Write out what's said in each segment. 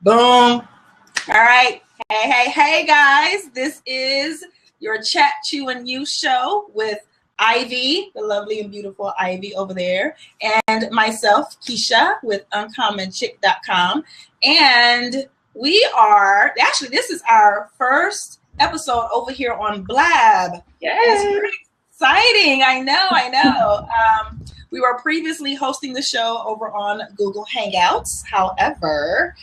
Boom. All right. Hey, guys. This is your Chat, Chew, and You show with Ivy, the lovely and beautiful Ivy over there, and myself, Keisha, with uncommonchick.com. And we are, actually, this is our first episode over here on Blab. Yes. It's pretty exciting. I know. We were previously hosting the show over on Google Hangouts. However,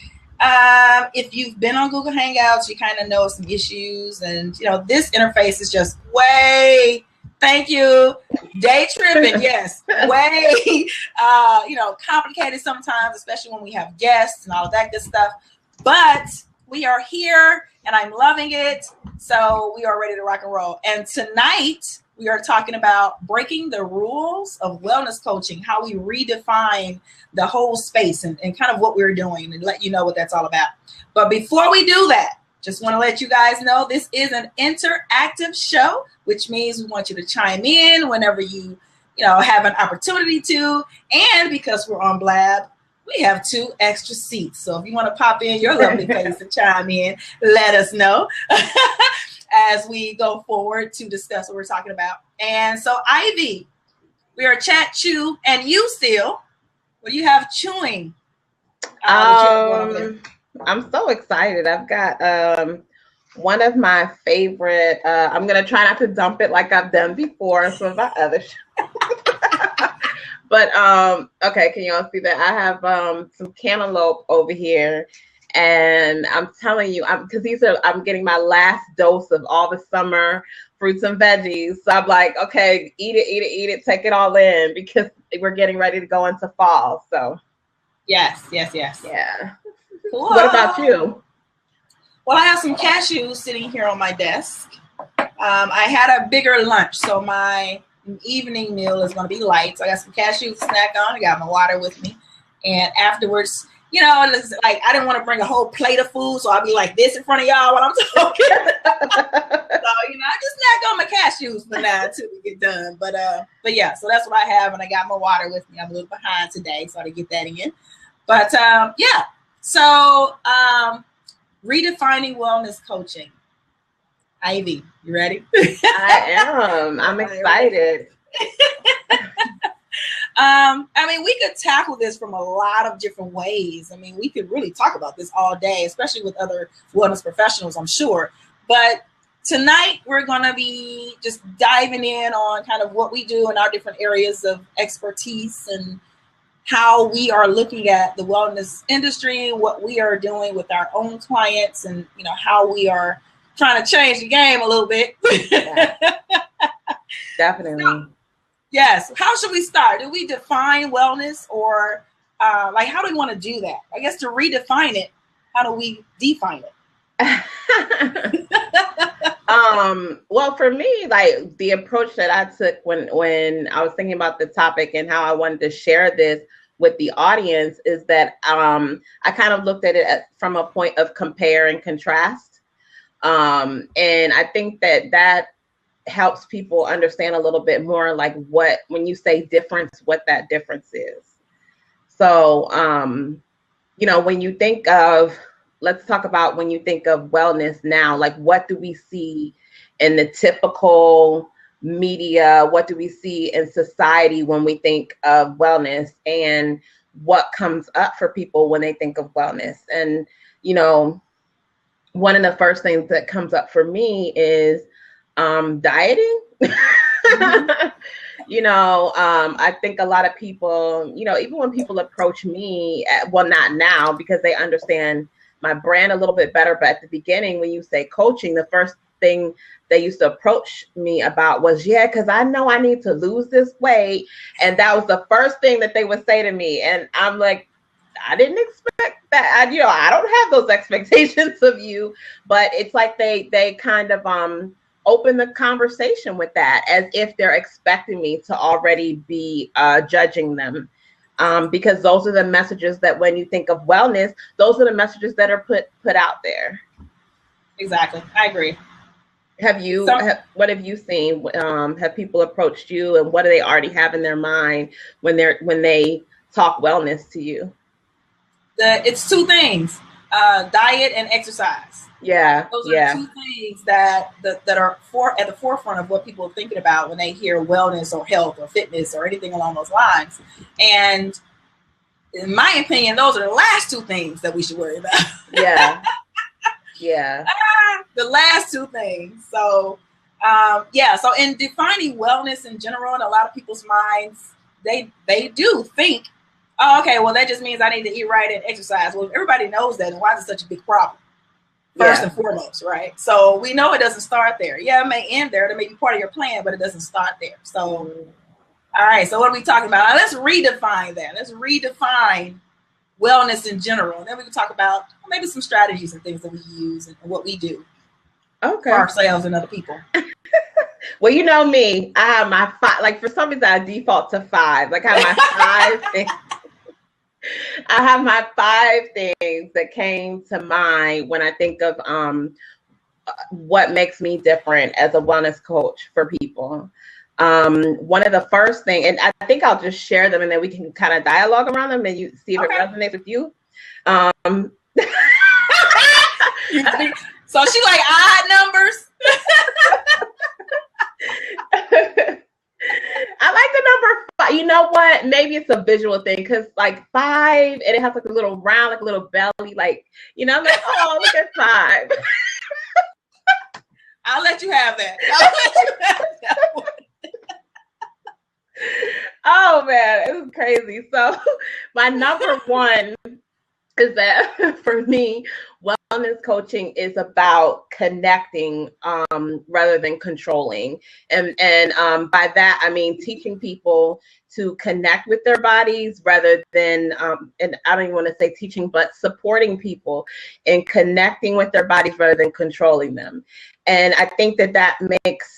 if you've been on Google Hangouts, you kind of know some issues, and this interface is just way, thank you, day tripping, yes, way, complicated sometimes, especially when we have guests and all of that good stuff. But we are here, and I'm loving it. So we are ready to rock and roll. And tonight we are talking about breaking the rules of wellness coaching, how we redefine the whole space and kind of what we're doing, and let you know what that's all about. But before we do that, just want to let you guys know this is an interactive show, which means we want you to chime in whenever you have an opportunity to. And because we're on Blab, we have 2 extra seats. So if you want to pop in your lovely face and chime in, let us know as we go forward to discuss what we're talking about. And so, Ivy, we are Chat, Chew, and You still. What do you have chewing? I'm so excited. I've got one of my favorite, I'm going to try not to dump it like I've done before in some of my other shows. But, okay, can you all see that? I have some cantaloupe over here. And I'm telling you, because I'm getting my last dose of all the summer fruits and veggies. So I'm like, okay, eat it, take it all in, because we're getting ready to go into fall. So yes. Yeah. Cool. What about you? Well, I have some cashews sitting here on my desk. I had a bigger lunch, so my evening meal is going to be light. So I got some cashews to snack on. I got my water with me. And afterwards, it's like I didn't want to bring a whole plate of food, so I'll be like this in front of y'all while I'm talking. So, I just snack on my cashews for now until we get done. But yeah, so that's what I have, and I got my water with me. I'm a little behind today, so I had to get that in. But yeah, so redefining wellness coaching. Ivy, you ready? I am. I'm excited. We could tackle this from a lot of different ways. We could really talk about this all day, especially with other wellness professionals, I'm sure. But tonight, we're going to be just diving in on kind of what we do in our different areas of expertise and how we are looking at the wellness industry, what we are doing with our own clients, and, how we are trying to change the game a little bit. Yeah. Definitely. So, yes. How should we start? Do we define wellness, or how do we want to do that? I guess to redefine it, how do we define it? Well, for me, like the approach that I took when I was thinking about the topic and how I wanted to share this with the audience is that I kind of looked at it from a point of compare and contrast. And I think that helps people understand a little bit more like when you say difference, what that difference is. So, when you think of, let's talk about when you think of wellness now, like what do we see in the typical media? What do we see in society when we think of wellness, and what comes up for people when they think of wellness? And, one of the first things that comes up for me is dieting. Mm-hmm. I think a lot of people, even when people approach me, well, not now because they understand my brand a little bit better, but at the beginning, when you say coaching, the first thing they used to approach me about was, because I know I need to lose this weight. And that was the first thing that they would say to me. And I'm like, I didn't expect that. I don't have those expectations of you, but it's like they kind of open the conversation with that as if they're expecting me to already be judging them. Because those are the messages that when you think of wellness, those are the messages that are put out there. Exactly. I agree. What have you seen? Have people approached you, and what do they already have in their mind when they talk wellness to you? It's 2 things. diet and exercise. Yeah. Those are two things that are at the forefront of what people are thinking about when they hear wellness or health or fitness or anything along those lines. And in my opinion, those are the last two things that we should worry about. Yeah. Yeah. The last two things. So, so in defining wellness in general, in a lot of people's minds, they do think, oh, okay, well, that just means I need to eat right and exercise. Well, everybody knows that, and why is it such a big problem? First and foremost, right? So we know it doesn't start there. Yeah, it may end there. It may be part of your plan, but it doesn't start there. So, all right. So what are we talking about? Now, let's redefine that. Let's redefine wellness in general. And then we can talk about maybe some strategies and things that we use and what we do for ourselves and other people. Well, you know me. I have my 5. Like, for some reason, I default to 5. Like, I have my 5 things. I have my 5 things that came to mind when I think of what makes me different as a wellness coach for people. One of the first things, and I think I'll just share them and then we can kind of dialogue around them and you see if it resonates with you. So she like odd numbers? I like the number 5. You know what? Maybe it's a visual thing because like 5 and it has like a little round, like a little belly, like, you know, I'm like, oh, look at 5. I'll let you have that. I'll let you have that one. Oh man, it was crazy. So my number 1 is that for me, wellness coaching is about connecting rather than controlling. And by that, I mean teaching people to connect with their bodies rather than, and I don't even want to say teaching, but supporting people in connecting with their bodies rather than controlling them. And I think that makes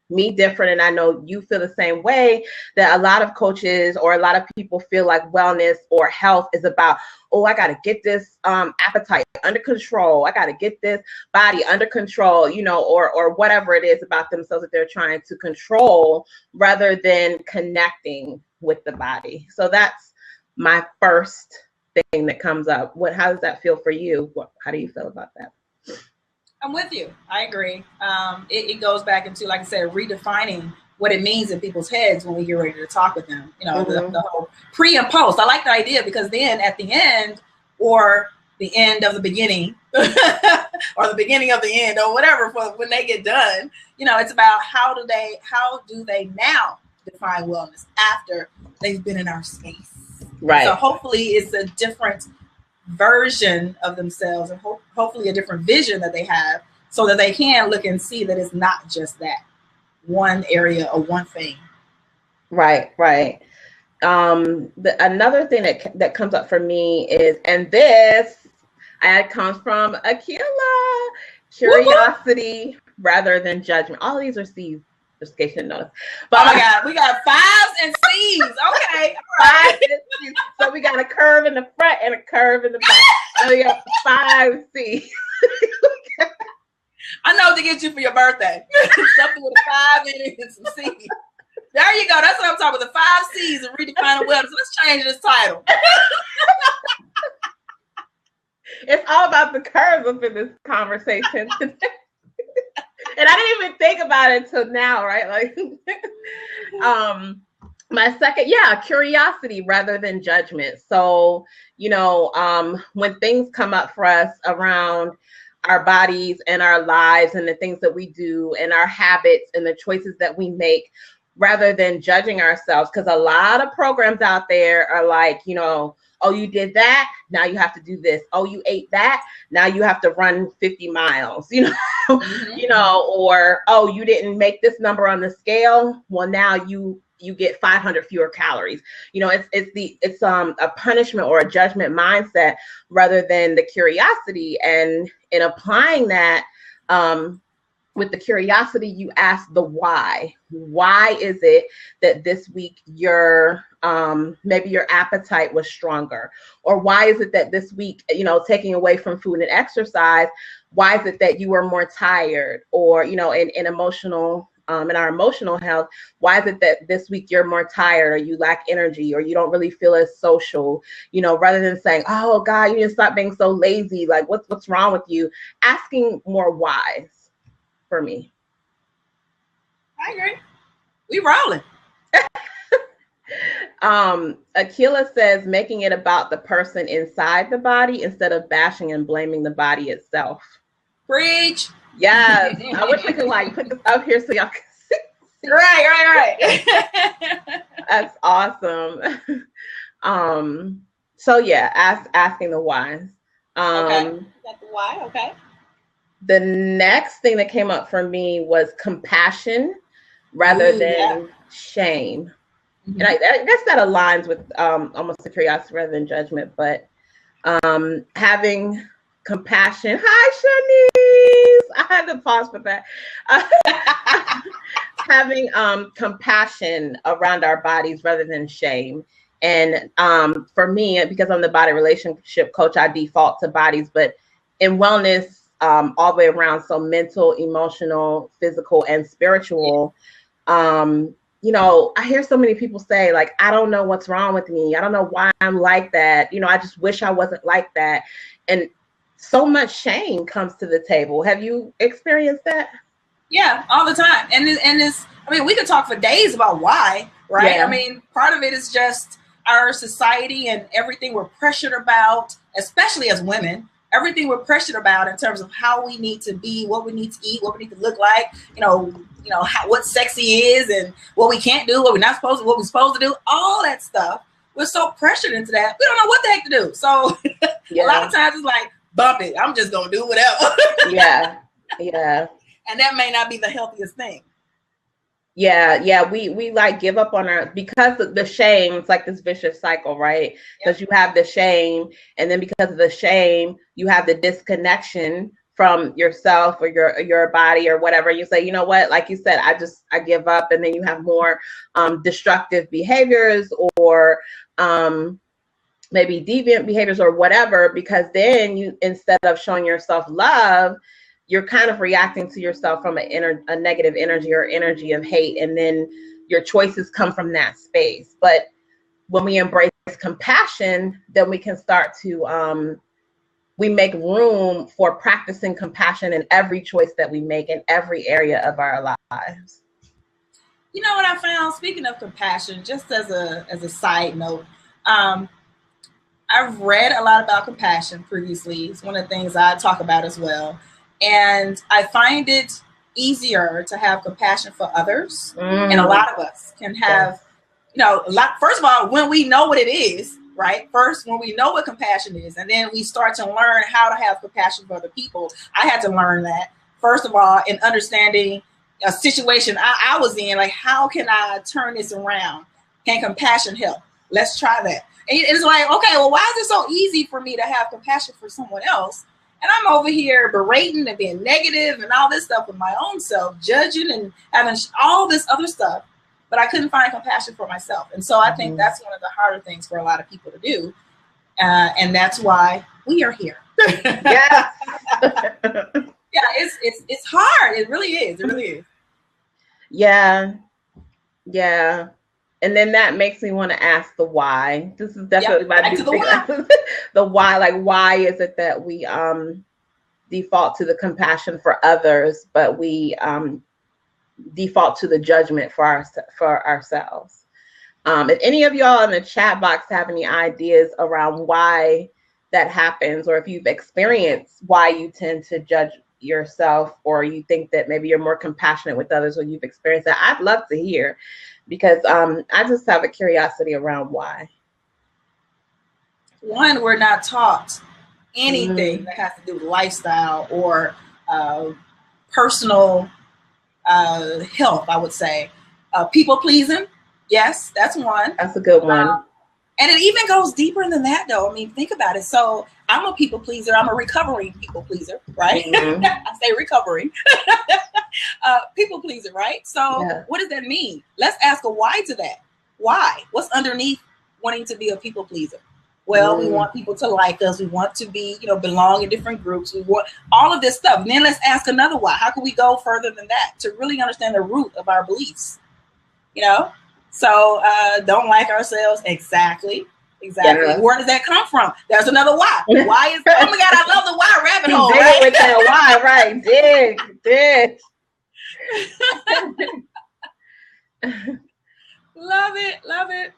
me different, and I know you feel the same way, that a lot of coaches or a lot of people feel like wellness or health is about, oh, I got to get this appetite under control. I got to get this body under control, you know, or whatever it is about themselves that they're trying to control rather than connecting with the body. So that's my first thing that comes up. How does that feel for you? How do you feel about that? I'm with you. I agree. It goes back into, like I said, redefining what it means in people's heads when we get ready to talk with them. You know, the whole pre and post. I like the idea because then at the end or the end of the beginning or the beginning of the end or whatever, when they get done, you know, it's about how do they now define wellness after they've been in our space. Right. So hopefully it's a different version of themselves and hopefully a different vision that they have so that they can look and see that it's not just that one area or one thing. Right. Another thing that comes up for me is, and this comes from Akila, curiosity rather than judgment. All of these are C's. Just in case you didn't notice. But oh my God, we got 5s and C's. Okay. All right. So we got a curve in the front and a curve in the back. So we got 5 C's. I know what to get you for your birthday. Something with a 5 in it and some C's. There you go. That's what I'm talking about. The 5 C's and redefining wellness. Let's change this title. It's all about the curves up in this conversation today. And I didn't even think about it until now, right? Like, my second, curiosity rather than judgment. So, you know, when things come up for us around our bodies and our lives and the things that we do and our habits and the choices that we make, rather than judging ourselves, because a lot of programs out there are like, you know, oh, you did that, now you have to do this. Oh, you ate that, now you have to run 50 miles, you know, you know, or, oh, you didn't make this number on the scale, well, now you get 500 fewer calories. You know, it's a punishment or a judgment mindset rather than the curiosity. And in applying that, with the curiosity, you ask the why. Why is it that this week your maybe your appetite was stronger? Or why is it that this week, you know, taking away from food and exercise, why is it that you were more tired or, you know, in emotional in our emotional health. Why is it that this week you're more tired, or you lack energy, or you don't really feel as social? Rather than saying, oh God, you need to stop being so lazy. Like what's wrong with you? Asking more whys for me. I agree. We rolling. Akila says making it about the person inside the body instead of bashing and blaming the body itself. Preach. Yes. I wish I could put this up here so y'all can see. Right. That's awesome. So yeah, asking the whys. Okay. Got the why. Okay. The next thing that came up for me was compassion rather than shame. Mm-hmm. And I guess that aligns with almost the curiosity rather than judgment, but having compassion. Hi, Shanice. I had to pause for that. Having compassion around our bodies rather than shame. And for me, because I'm the body relationship coach, I default to bodies, but in wellness, all the way around, so mental, emotional, physical, and spiritual, I hear so many people say, like, I don't know what's wrong with me. I don't know why I'm like that. I just wish I wasn't like that. And so much shame comes to the table. Have you experienced that? Yeah, all the time. And it's, we could talk for days about why, right? Yeah. Part of it is just our society and everything we're pressured about, especially as women. Everything we're pressured about in terms of how we need to be, what we need to eat, what we need to look like, what sexy is and what we can't do, what we're not supposed to, what we're supposed to do, all that stuff. We're so pressured into that. We don't know what the heck to do. So a lot of times it's like, bump it. I'm just going to do whatever. Yeah. And that may not be the healthiest thing. Yeah. We like give up on because of the shame. It's like this vicious cycle, right? Because you have the shame, and then because of the shame, you have the disconnection from yourself or your body or whatever. You say, you know what? Like you said, I give up, and then you have more destructive behaviors or maybe deviant behaviors or whatever. Because then you, instead of showing yourself love, you're kind of reacting to yourself from a negative energy or energy of hate. And then your choices come from that space. But when we embrace compassion, then we can start to, we make room for practicing compassion in every choice that we make in every area of our lives. You know what I found, speaking of compassion, just as a side note, I've read a lot about compassion previously. It's one of the things I talk about as well. And I find it easier to have compassion for others. And a lot of us can have, first of all, when we know what it is, right? First, when we know what compassion is, and then we start to learn how to have compassion for other people. I had to learn that, first of all, in understanding a situation I was in, like, how can I turn this around? Can compassion help? Let's try that. And it's like, okay, well, why is it so easy for me to have compassion for someone else? And I'm over here berating and being negative and all this stuff with my own self, judging and having all this other stuff, but I couldn't find compassion for myself. And so I think that's one of the harder things for a lot of people to do. And that's why we are here. Yeah. It's hard. It really is. It really is. Yeah. And then that makes me want to ask the why. This is definitely my new thing. The why, like, why is it that we default to the compassion for others, but we default to the judgment for ourselves? If any of y'all in the chat box have any ideas around why that happens, or if you've experienced why you tend to judge yourself, or you think that maybe you're more compassionate with others, or you've experienced that, I'd love to hear. Because I just have a curiosity around why. One, we're not taught anything that has to do with lifestyle or personal health, I would say. People pleasing, yes, that's one. That's a good one. And it even goes deeper than that, though. I mean, think about it. So I'm a people pleaser. I'm a recovering people pleaser, right? I say recovering. People pleaser, right? So What does that mean? Let's ask a why to that. Why? What's underneath wanting to be a people pleaser? Well, we want people to like us. We want to be, belong in different groups. We want all of this stuff. And then let's ask another why. How can we go further than that to really understand the root of our beliefs? So don't like ourselves. Exactly. Yeah. Where does that come from? There's another why. Why is, oh my God, I love the why rabbit hole. Right? With that why, right? Dig. Love it.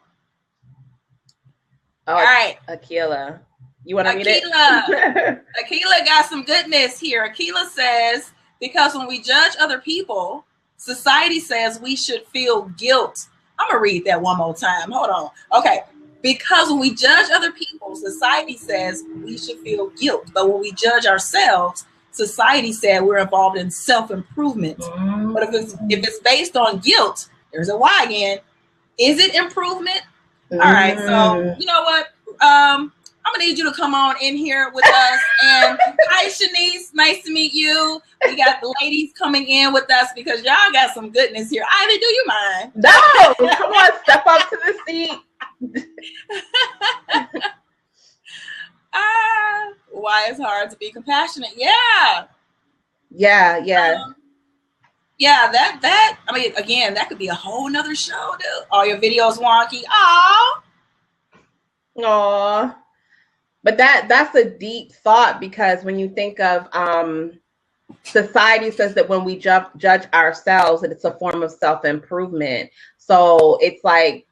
All right, Akila. You want to read it? Akila got some goodness here. Akila says, because when we judge other people, society says we should feel guilt. I'm going to read that one more time. Hold on. Okay. Because when we judge other people, society says we should feel guilt. But when we judge ourselves, society said we're involved in self-improvement. But if it's based on guilt, there's a why again. Is it improvement? All right. So you know what? I'm gonna need you to come on in here with us. And hi, Shanice. Nice to meet you. We got the ladies coming in with us because y'all got some goodness here. Ivy, do you mind? No, come on, step up to the seat. Why it's hard to be compassionate? Yeah. That I mean, again, that could be a whole nother show, dude. All your videos wonky. Aww. But that's a deep thought, because when you think of society says that when we judge ourselves, that it's a form of self-improvement. So it's like,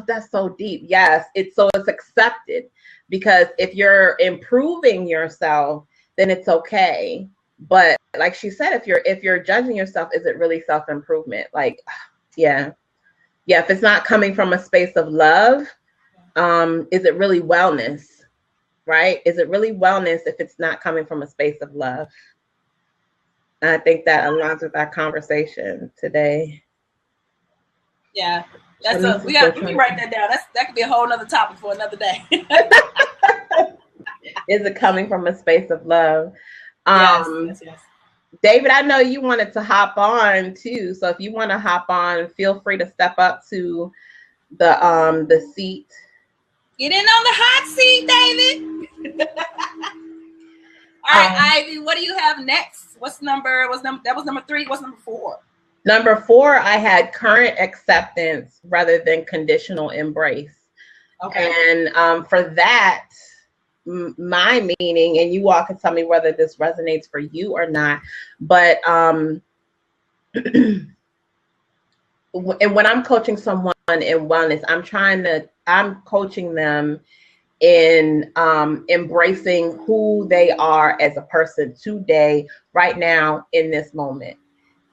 that's so deep. Yes, it's accepted, because if you're improving yourself, then it's okay. But like she said, if you're judging yourself, is it really self-improvement? Like, yeah. If it's not coming from a space of love, is it really wellness? Right? Is it really wellness if it's not coming from a space of love? And I think that aligns with our conversation today. Yeah. That's we can write that down. That could be a whole nother topic for another day. Is it coming from a space of love? Yes. David, I know you wanted to hop on too. So if you want to hop on, feel free to step up to the seat. Get in on the hot seat, David. All right, Ivy, what do you have next? That was number 3. What's number 4? Number 4, I had current acceptance rather than conditional embrace. Okay. And for that, my meaning, and you all can tell me whether this resonates for you or not, but and when I'm coaching someone in wellness, I'm coaching them in embracing who they are as a person today, right now, in this moment.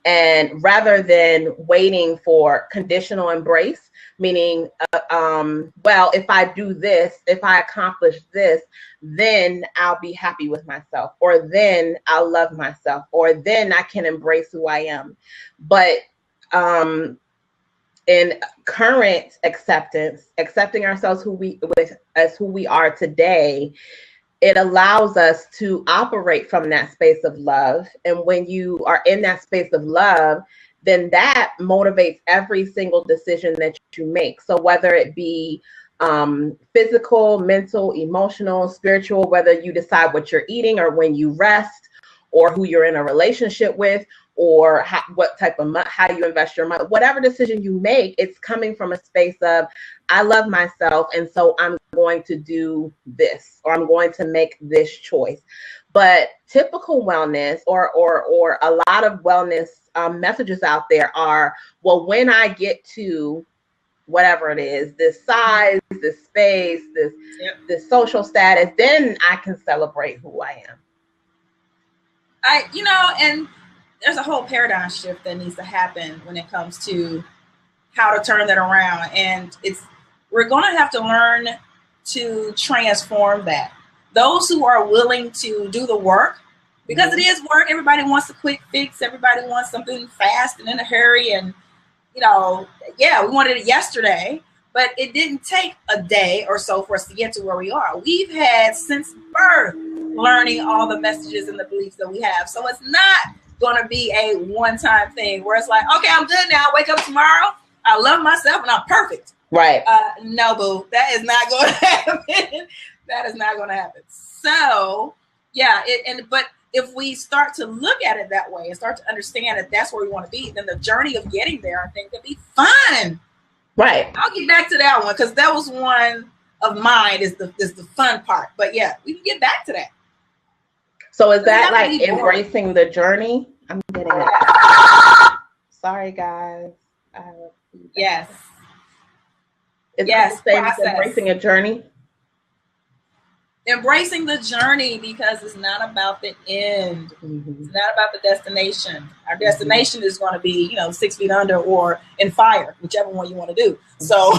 And rather than waiting for conditional embrace, meaning, well, if I do this, if I accomplish this, then I'll be happy with myself, or then I'll love myself, or then I can embrace who I am. But in current acceptance, accepting ourselves as who we are today, it allows us to operate from that space of love. And when you are in that space of love, then that motivates every single decision that you make. So whether it be physical, mental, emotional, spiritual, whether you decide what you're eating or when you rest, or who you're in a relationship with, or how you invest your money, whatever decision you make, it's coming from a space of, I love myself, and so I'm going to do this, or I'm going to make this choice. But typical wellness, or a lot of wellness messages out there are, well, when I get to whatever it is, this size, this space, this social status, then I can celebrate who I am. And there's a whole paradigm shift that needs to happen when it comes to how to turn that around. And we're going to have to learn to transform that. Those who are willing to do the work, because it is work. Everybody wants a quick fix. Everybody wants something fast and in a hurry. And, we wanted it yesterday, but it didn't take a day or so for us to get to where we are. We've had since birth learning all the messages and the beliefs that we have. So it's not going to be a one-time thing where it's like, okay, I'm good now. I'll wake up tomorrow I love myself and I'm perfect. Right. No, boo, that is not going to happen. That is not going to happen. So, yeah, but if we start to look at it that way and start to understand that that's where we want to be, then the journey of getting there, I think, could be fun. Right. I'll get back to that one because that was one of mine is the fun part. But yeah, we can get back to that. So is that like embracing the journey? I'm getting it. Sorry, guys. Yes. Is yes. the same as embracing a journey? Embracing the journey because it's not about the end. Mm-hmm. It's not about the destination. Our destination is going to be, 6 feet under or in fire, whichever one you want to do. Mm-hmm. So,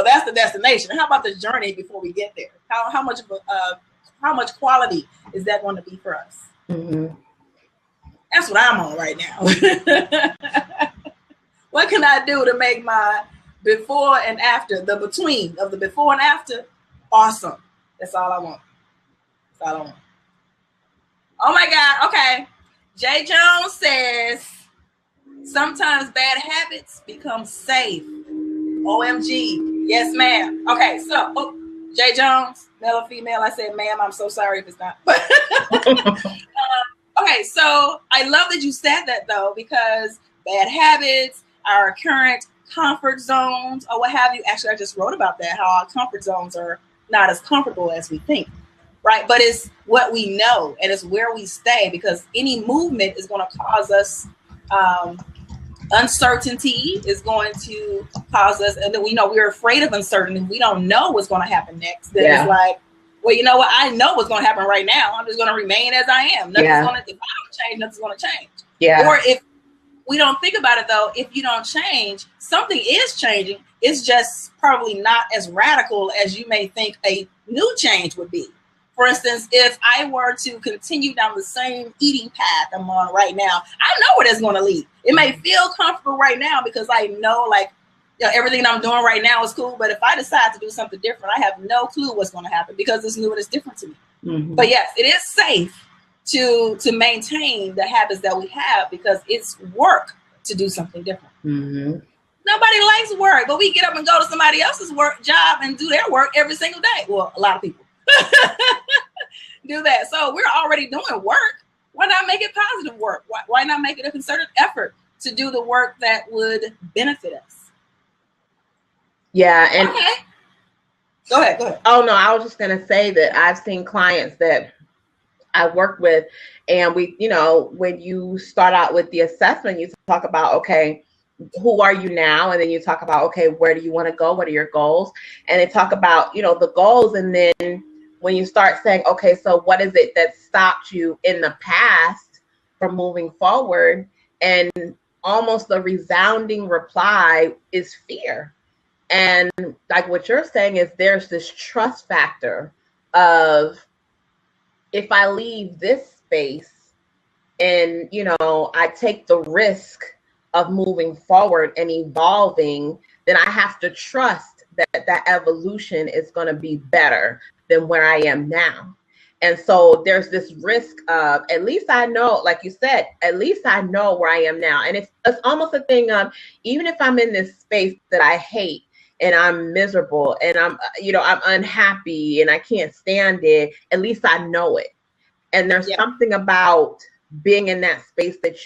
that's the destination. How about the journey before we get there? How much quality is that going to be for us? Mm-hmm. That's what I'm on right now. What can I do to make my before and after, the between of the before and after, awesome? That's all I want. That's all I want. Oh my God. Okay. Jay Jones says, sometimes bad habits become safe. OMG. Yes, ma'am. Okay. So, Jay Jones, male or female, I said, ma'am, I'm so sorry if it's not. Okay. So I love that you said that though, because bad habits, our current comfort zones or what have you. Actually, I just wrote about that, how our comfort zones are not as comfortable as we think, right? But it's what we know and it's where we stay because any movement is going to cause us uncertainty is going to cause us, and then we're afraid of uncertainty. We don't know what's going to happen next. Then it's like, well, you know what? I know what's going to happen right now. I'm just going to remain as I am. If I don't change, nothing's going to change. Yeah. Or if we don't think about it though, if you don't change, something is changing. It's just probably not as radical as you may think a new change would be. For instance, if I were to continue down the same eating path I'm on right now, I know where that's going to lead. It may feel comfortable right now because I know everything I'm doing right now is cool. But if I decide to do something different, I have no clue what's going to happen because it's new and it's different to me. Mm-hmm. But yes, it is safe to maintain the habits that we have because it's work to do something different. Mm-hmm. Nobody likes work, but we get up and go to somebody else's job and do their work every single day. Well, a lot of people do that. So we're already doing work. Why not make it positive work? Why not make it a concerted effort to do the work that would benefit us? Yeah. And okay. Go ahead. Oh, no, I was just going to say that I've seen clients that I work with, and we, when you start out with the assessment, you talk about, okay, who are you now? And then you talk about, okay, where do you want to go? What are your goals? And they talk about, the goals. And then when you start saying, okay, so what is it that stopped you in the past from moving forward? And almost the resounding reply is fear. And like what you're saying is there's this trust factor of, if I leave this space and, I take the risk of moving forward and evolving, then I have to trust that evolution is going to be better than where I am now. And so there's this risk of, at least I know, like you said, at least I know where I am now. And it's almost a thing of, even if I'm in this space that I hate and I'm miserable and I'm unhappy and I can't stand it, at least I know it. And there's something about being in that space that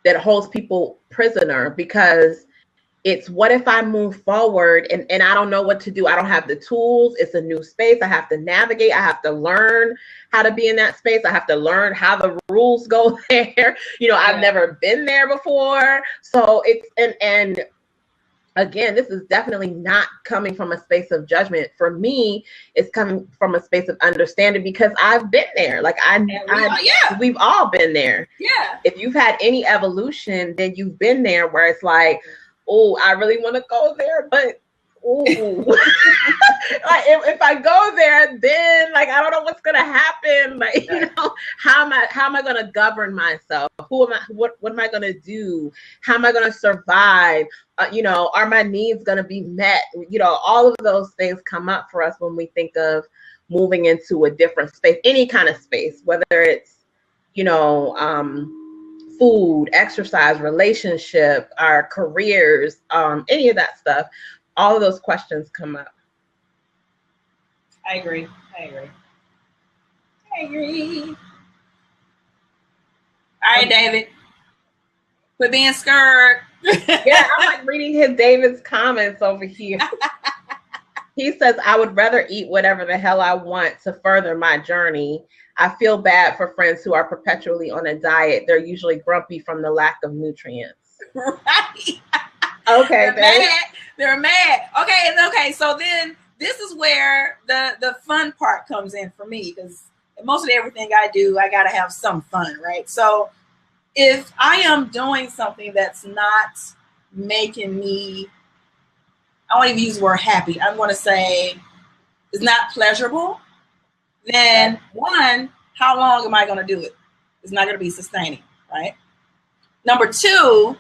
that holds people prisoner, because it's, what if I move forward and I don't know what to do? I don't have the tools. It's a new space. I have to navigate. I have to learn how to be in that space. I have to learn how the rules go there. I've never been there before. So it's, and again, this is definitely not coming from a space of judgment. For me, it's coming from a space of understanding, because I've been there. We've all been there. Yeah. If you've had any evolution, then you've been there where it's like, oh, I really want to go there, but if I go there, then I don't know what's gonna happen. How am I gonna govern myself? Who am I? What am I gonna do? How am I gonna survive? Are my needs gonna be met? All of those things come up for us when we think of moving into a different space, any kind of space, whether it's food, exercise, relationship, our careers, any of that stuff, all of those questions come up. I agree. All right, David. Quit being scared. Yeah, I'm like reading David's comments over here. He says, I would rather eat whatever the hell I want to further my journey. I feel bad for friends who are perpetually on a diet. They're usually grumpy from the lack of nutrients. Right. Okay. They're mad. Okay. So then this is where the fun part comes in for me, because mostly everything I do, I got to have some fun, right? So if I am doing something that's not making me, I won't even use the word happy, I'm going to say it's not pleasurable, then one, how long am I going to do it? It's not going to be sustaining, right? Number two,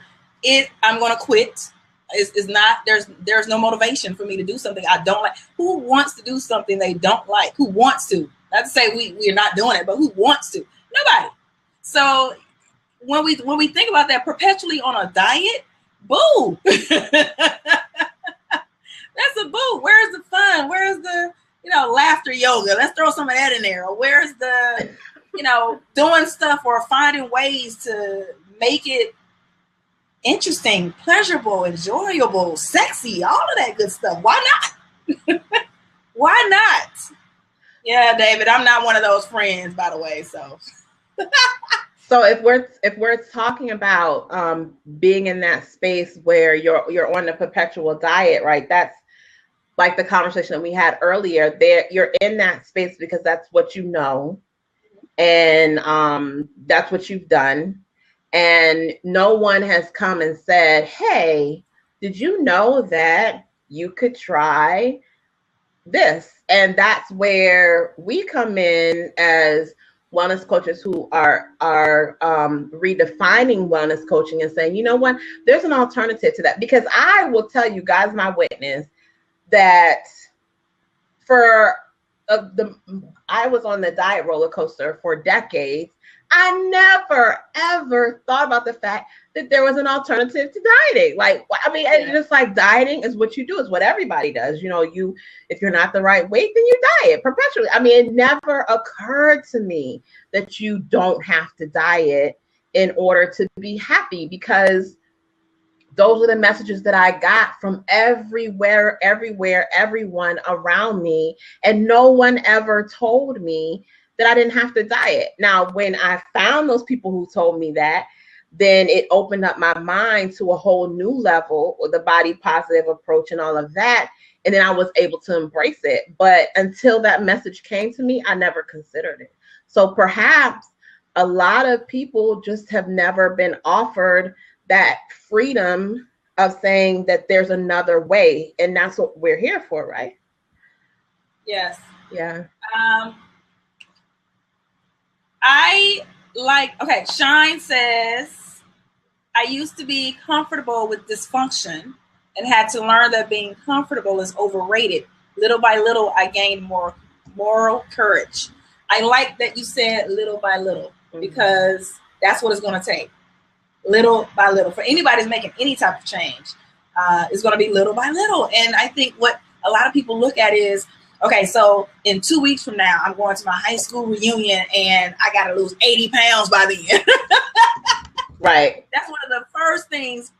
I'm going to quit. Is not, there's no motivation for me to do something I don't like. Who wants to do something they don't like? Who wants to? Not to say we're not doing it, but who wants to? Nobody. So when we think about that, perpetually on a diet, boo. That's a boo. Where's the fun? Where's the, laughter yoga? Let's throw some of that in there. Or where's the, doing stuff or finding ways to make it interesting, pleasurable, enjoyable, sexy, all of that good stuff. Why not? Why not? Yeah, David, I'm not one of those friends, by the way. So if we're talking about being in that space where you're on a perpetual diet, right? That's like the conversation that we had earlier. There, you're in that space because that's what you know, and that's what you've done. And no one has come and said, hey, did you know that you could try this? And that's where we come in as wellness coaches who are redefining wellness coaching and saying, you know what, there's an alternative to that. Because I will tell you guys, my witness, that I was on the diet roller coaster for decades. I never, ever thought about the fact that there was an alternative to dieting. Like, I mean, it's just like dieting is what you do, is what everybody does. If you're not the right weight, then you diet perpetually. I mean, it never occurred to me that you don't have to diet in order to be happy, because those are the messages that I got from everywhere, everyone around me. And no one ever told me that I didn't have to diet. Now, when I found those people who told me that, then it opened up my mind to a whole new level with the body positive approach and all of that. And then I was able to embrace it. But until that message came to me, I never considered it. So perhaps a lot of people just have never been offered that freedom of saying that there's another way. And that's what we're here for, right? Yes. Yeah. Shine says, I used to be comfortable with dysfunction and had to learn that being comfortable is overrated. Little by little, I gained more moral courage. I like that you said little by little, because that's what it's going to take. Little by little. For anybody who's making any type of change, it's going to be little by little. And I think what a lot of people look at is, okay, so in 2 weeks from now, I'm going to my high school reunion and I got to lose 80 pounds by then. Right. That's one of the first things,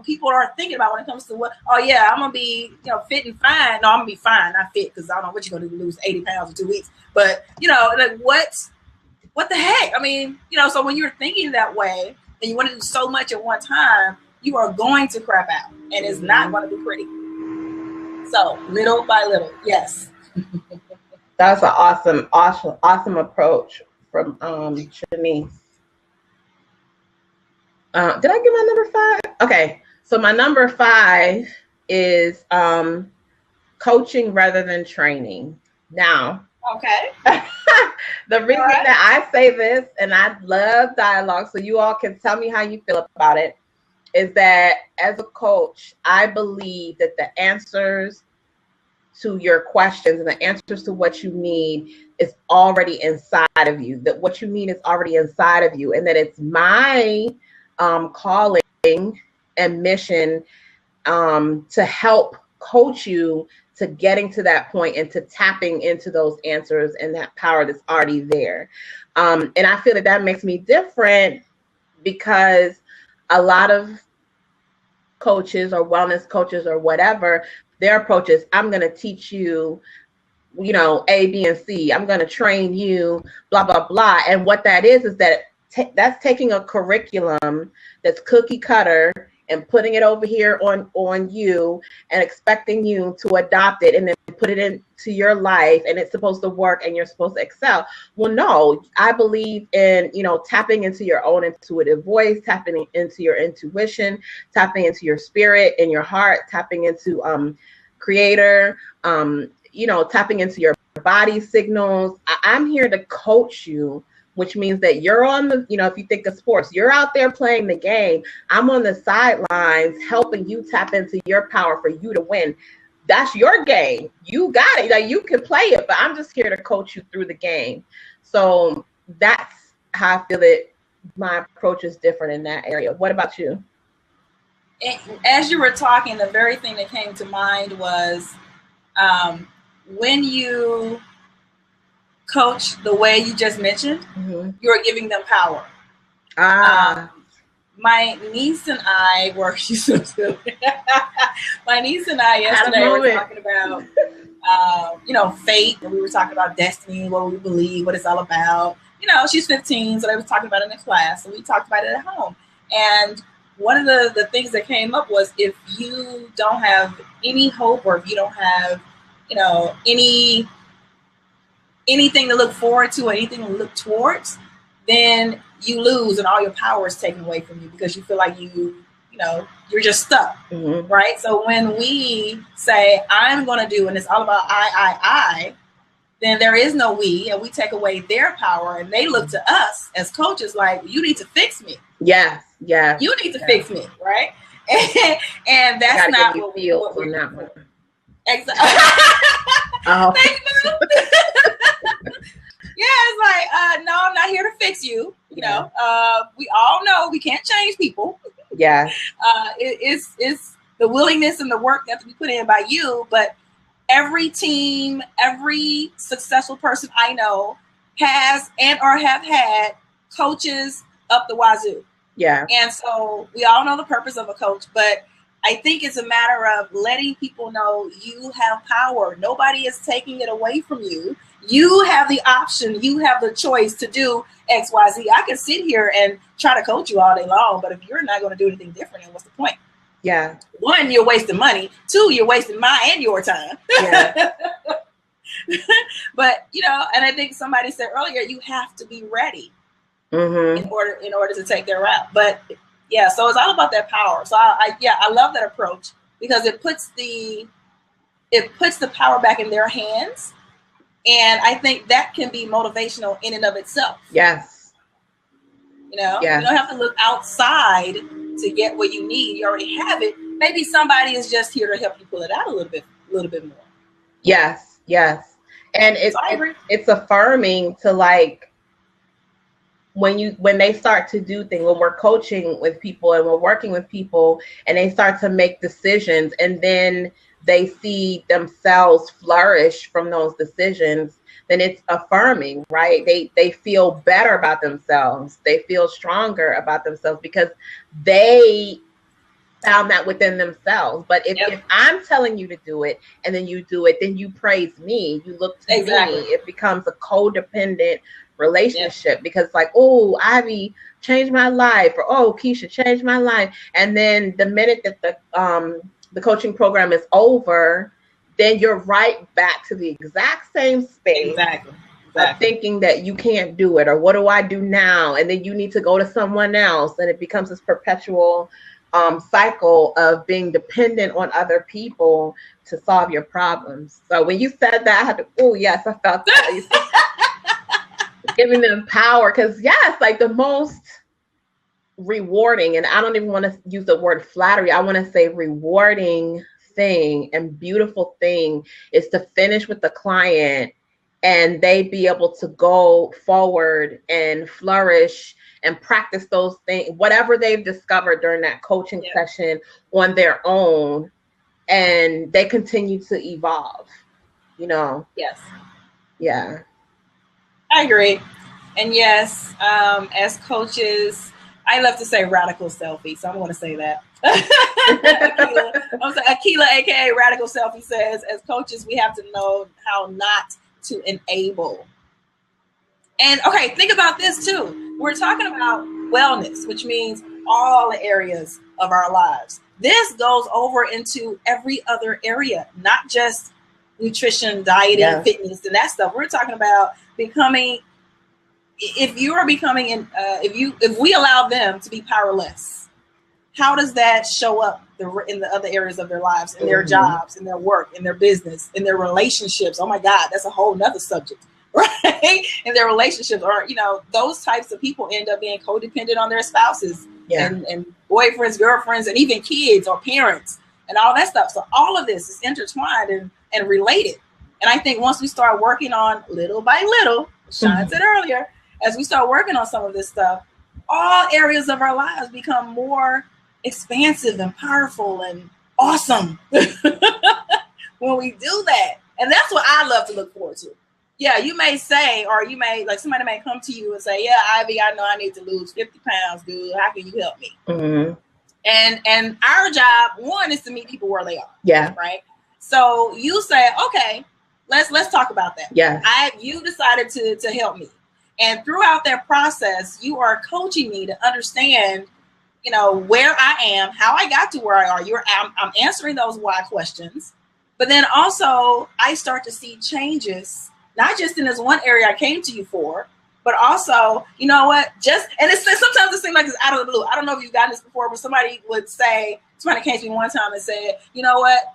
people are thinking about when it comes to I'm going to be, fit and fine. No, I'm going to be fine, not fit, because I don't know what you're going to do to lose 80 pounds in 2 weeks. But, like what the heck? I mean, so when you're thinking that way and you want to do so much at one time, you are going to crap out and it's not going to be pretty. So little by little, yes. That's an awesome approach from Shanice. Did I give my number 5? Okay, so my number 5 is coaching rather than training. Now, okay. The reason that I say this, and I love dialogue, so you all can tell me how you feel about it, is that as a coach, I believe that the answers to your questions and the answers to what you need is already inside of you, that what you need is already inside of you, and that it's my calling and mission to help coach you to getting to that point and to tapping into those answers and that power that's already there. And I feel that makes me different because a lot of coaches or wellness coaches or whatever, their approach is, I'm going to teach you, you know, A, B, and C. I'm going to train you, blah, blah, blah. And what that is that that's taking a curriculum that's cookie cutter and putting it over here on you and expecting you to adopt it and then put it into your life and it's supposed to work and you're supposed to excel. Well, no, I believe in, you know, tapping into your own intuitive voice, tapping into your intuition, tapping into your spirit and your heart, tapping into creator, you know, tapping into your body signals. I'm here to coach you, which means that you're on the, you know, if you think of sports, you're out there playing the game. I'm on the sidelines helping you tap into your power for you to win. That's your game. You got it. Like, you can play it, but I'm just here to coach you through the game. So that's how I feel that my approach is different in that area. What about you? As you were talking, the very thing that came to mind was when you coach the way you just mentioned, you're giving them power. My niece and I were, she's so silly. My niece and I yesterday were talking about, you know, fate, and we were talking about destiny, what we believe, what it's all about. You know, she's 15, so they were talking about it in class, and we talked about it at home. And one of the things that came up was, if you don't have any hope, or if you don't have, you know, anything to look forward to or anything to look towards, then you lose and all your power is taken away from you because you feel like you know, you're just stuck, right? So when we say, I'm going to do, and it's all about I, then there is no we, and we take away their power, and they look to us as coaches like, you need to fix me. Yes. You need to fix me, right? And that's not what we're doing. Exactly. Yeah, it's like, no, I'm not here to fix you. You know, we all know we can't change people. Yeah. It's the willingness and the work that has to be put in by you. But every team, every successful person I know has and or have had coaches up the wazoo. Yeah. And so we all know the purpose of a coach, but I think it's a matter of letting people know you have power. Nobody is taking it away from you. You have the option. You have the choice to do X, Y, Z. I can sit here and try to coach you all day long, but if you're not going to do anything different, then what's the point? Yeah. One, you're wasting money. Two, you're wasting my and your time. Yeah. But, you know, and I think somebody said earlier, you have to be ready in order to take their route. But yeah, so it's all about that power. So I love that approach because it puts the power back in their hands. And I think that can be motivational in and of itself. Yes. You know, you don't have to look outside to get what you need. You already have it. Maybe somebody is just here to help you pull it out a little bit more. Yes. And it's affirming to, like, when they start to do things, when we're coaching with people and we're working with people and they start to make decisions and then they see themselves flourish from those decisions, then it's affirming, right? They feel better about themselves. They feel stronger about themselves because they found that within themselves. But if I'm telling you to do it and then you do it, then you praise me. You look to me. It becomes a codependent relationship because, like, oh, Ivy changed my life, or oh, Keisha changed my life. And then the minute that the coaching program is over, then you're right back to the exact same space. Exactly. Of thinking that you can't do it, or what do I do now? And then you need to go to someone else, and it becomes this perpetual cycle of being dependent on other people to solve your problems. So when you said that, I had to, oh yes, I felt that. Giving them power, because yes, like the most rewarding, and I don't even want to use the word flattery, I want to say rewarding thing and beautiful thing is to finish with the client and they be able to go forward and flourish and practice those things, whatever they've discovered during that coaching session on their own, and they continue to evolve, you know? Yes. Yeah. I agree. And yes, as coaches, I love to say radical selfie, so I'm going to say that. Akila, aka Radical Selfie, says, as coaches, we have to know how not to enable. And okay, think about this too. We're talking about wellness, which means all areas of our lives. This goes over into every other area, not just nutrition, dieting, fitness, and that stuff. We're talking about becoming. If you are becoming, if we allow them to be powerless, how does that show up in the other areas of their lives, in their jobs, in their work, in their business, in their relationships? Oh my God, that's a whole nother subject, right? In their relationships, or, you know, those types of people end up being codependent on their spouses and boyfriends, girlfriends, and even kids or parents and all that stuff. So all of this is intertwined and related. And I think once we start working on little by little, Sean said earlier, as we start working on some of this stuff, all areas of our lives become more expansive and powerful and awesome when we do that. And that's what I love to look forward to. Yeah, you may say, or you may, like, somebody may come to you and say, yeah, Ivy, I know I need to lose 50 pounds, dude. How can you help me? And our job, one, is to meet people where they are. Yeah. Right? So you say, okay, let's talk about that. Yeah. You decided to help me. And throughout that process, you are coaching me to understand, you know, where I am, how I got to where I are. I'm answering those why questions. But then also I start to see changes, not just in this one area I came to you for, but also, you know what, sometimes it seems like it's out of the blue. I don't know if you've gotten this before, but somebody came to me one time and said, you know what,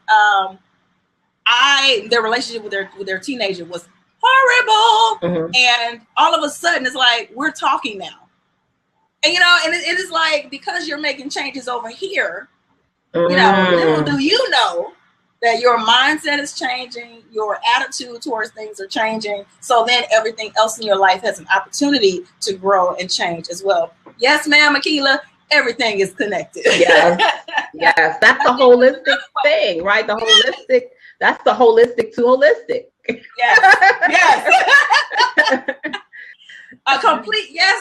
their relationship with their teenager was horrible. And all of a sudden it's like, we're talking now. And, you know, and it is like, because you're making changes over here, you know, little do you know that your mindset is changing, your attitude towards things are changing. So then everything else in your life has an opportunity to grow and change as well. Yes, ma'am, Akila, everything is connected. Yes, yes, that's the holistic thing, right? That's the holistic to holistic. Yes.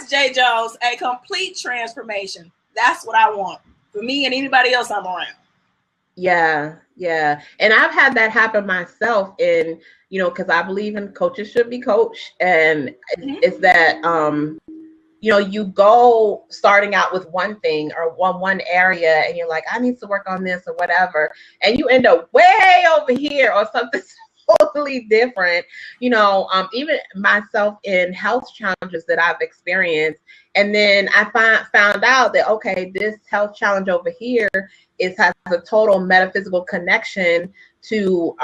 Jay Jones, a complete transformation. That's what I want for me and anybody else I'm around. Yeah. And I've had that happen myself in, you know, because I believe in coaches should be coached. And it's that, you know, you go starting out with one thing or one area and you're like, I need to work on this or whatever. And you end up way over here or something totally different, you know, even myself in health challenges that I've experienced. And then I found out that, okay, this health challenge over here has a total metaphysical connection to,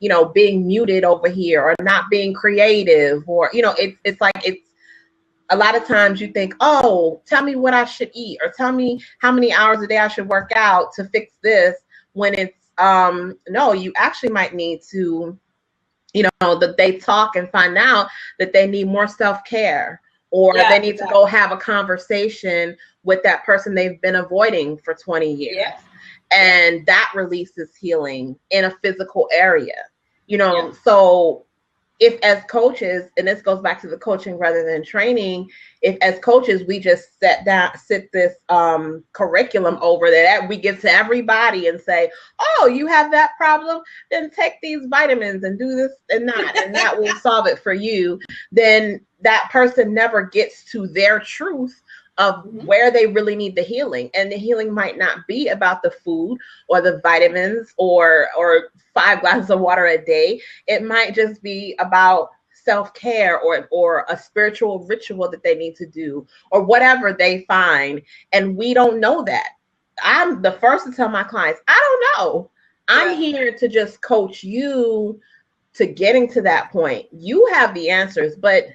you know, being muted over here or not being creative, or, you know, it's a lot of times you think, oh, tell me what I should eat or tell me how many hours a day I should work out to fix this, when it's, no, you actually might need to, you know, that they talk and find out that they need more self-care, or they need to go have a conversation with that person they've been avoiding for 20 years. Yeah. And that releases healing in a physical area, you know. So if as coaches, and this goes back to the coaching rather than training, if as coaches we just sit this curriculum over that we give to everybody and say, oh, you have that problem, then take these vitamins and do this and that, and that will solve it for you, then that person never gets to their truth of where they really need the healing. And the healing might not be about the food or the vitamins or 5 glasses of water a day. It might just be about self-care or a spiritual ritual that they need to do or whatever they find. And we don't know that. I'm the first to tell my clients, I don't know. I'm here to just coach you to getting to that point. You have the answers. But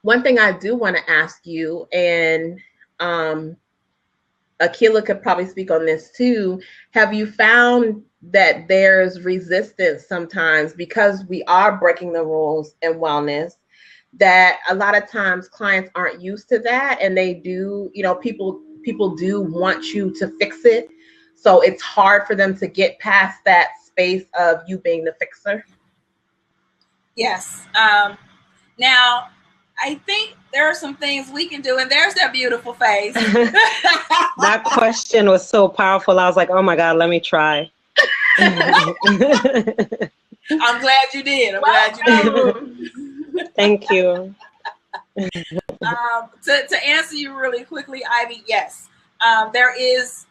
one thing I do want to ask you, and Akila could probably speak on this too. Have you found that there's resistance sometimes because we are breaking the rules in wellness, that a lot of times clients aren't used to that, and they do, people do want you to fix it. So it's hard for them to get past that space of you being the fixer? Yes. Now, I think there are some things we can do, and there's that beautiful face. That question was so powerful. I was like, oh my God, let me try. I'm glad you did. I'm glad you did. Thank you. To answer you really quickly, Ivy, yes. There is,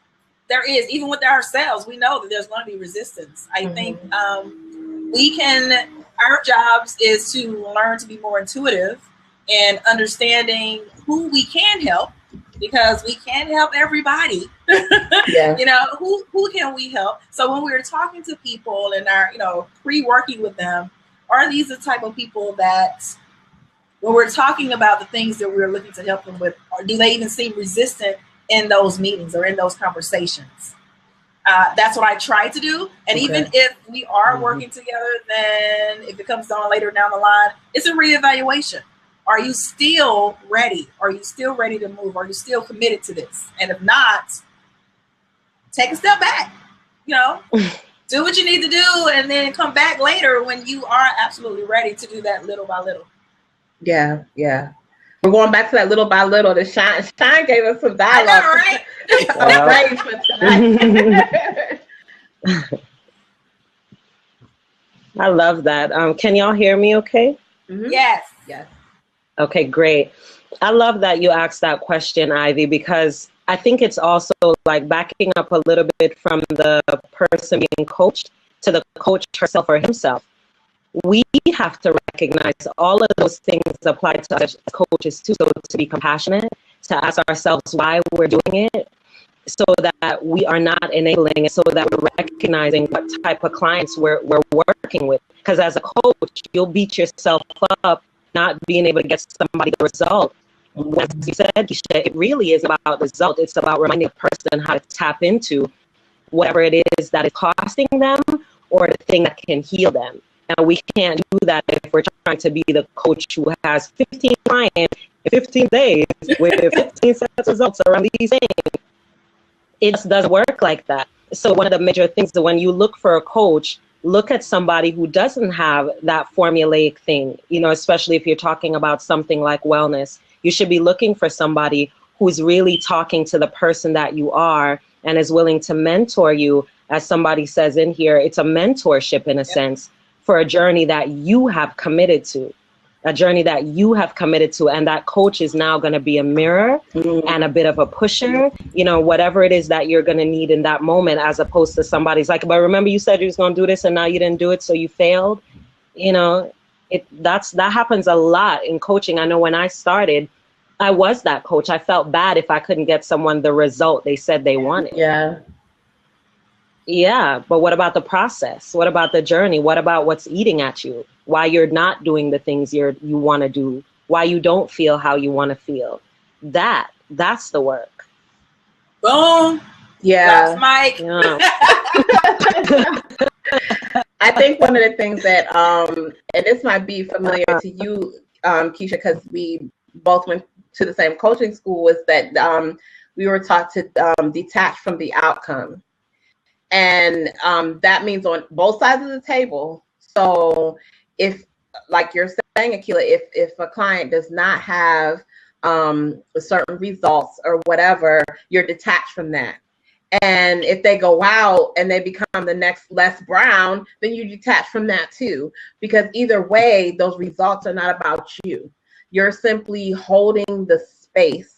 even with ourselves, we know that there's going to be resistance. I think our jobs is to learn to be more intuitive and understanding who we can help, because we can't help everybody. Yeah. Who can we help? So when we're talking to people and are, pre-working with them, are these the type of people that when we're talking about the things that we're looking to help them with, or do they even seem resistant in those meetings or in those conversations? That's what I try to do. And even if we are working together, then if it comes on later down the line, it's a reevaluation. Are you still ready? Are you still ready to move? Are you still committed to this? And if not, take a step back, do what you need to do, and then come back later when you are absolutely ready to do that little by little. Yeah. Yeah. We're going back to that little by little. The Shine gave us some dialogue. I know, right? I love that. Can y'all hear me okay? Mm-hmm. Yes. Yes. Okay, great. I love that you asked that question, Ivy, because I think it's also like backing up a little bit from the person being coached to the coach herself or himself. We have to recognize all of those things apply to us as coaches too. So to be compassionate, to ask ourselves why we're doing it, so that we are not enabling it, so that we're recognizing what type of clients we're working with. Because as a coach, you'll beat yourself up not being able to get somebody the result. As you said, it really is about result. It's about reminding a person how to tap into whatever it is that is costing them or the thing that can heal them. And we can't do that if we're trying to be the coach who has 15 clients in 15 days with 15 sets of results around these things. It just doesn't work like that. So one of the major things that when you look for a coach, look at somebody who doesn't have that formulaic thing, especially if you're talking about something like wellness. You should be looking for somebody who's really talking to the person that you are and is willing to mentor you. As somebody says in here, it's a mentorship in a sense for a journey that you have committed to. And that coach is now going to be a mirror and a bit of a pusher, whatever it is that you're going to need in that moment, as opposed to somebody's like, but remember you said you was going to do this and now you didn't do it, so you failed. That happens a lot in coaching. I know when I started, I was that coach. I felt bad if I couldn't get someone the result they said they wanted. Yeah, but what about the process? What about the journey? What about what's eating at you? Why you're not doing the things you want to do? Why you don't feel how you want to feel? That's the work. Boom. Yeah. Mike. Yeah. I think one of the things that, and this might be familiar to you, Keisha, because we both went to the same coaching school, was that we were taught to detach from the outcome. And that means on both sides of the table. So if, like you're saying, Akila, if a client does not have certain results or whatever, you're detached from that. And if they go out and they become the next Les Brown, then you detach from that too. Because either way, those results are not about you. You're simply holding the space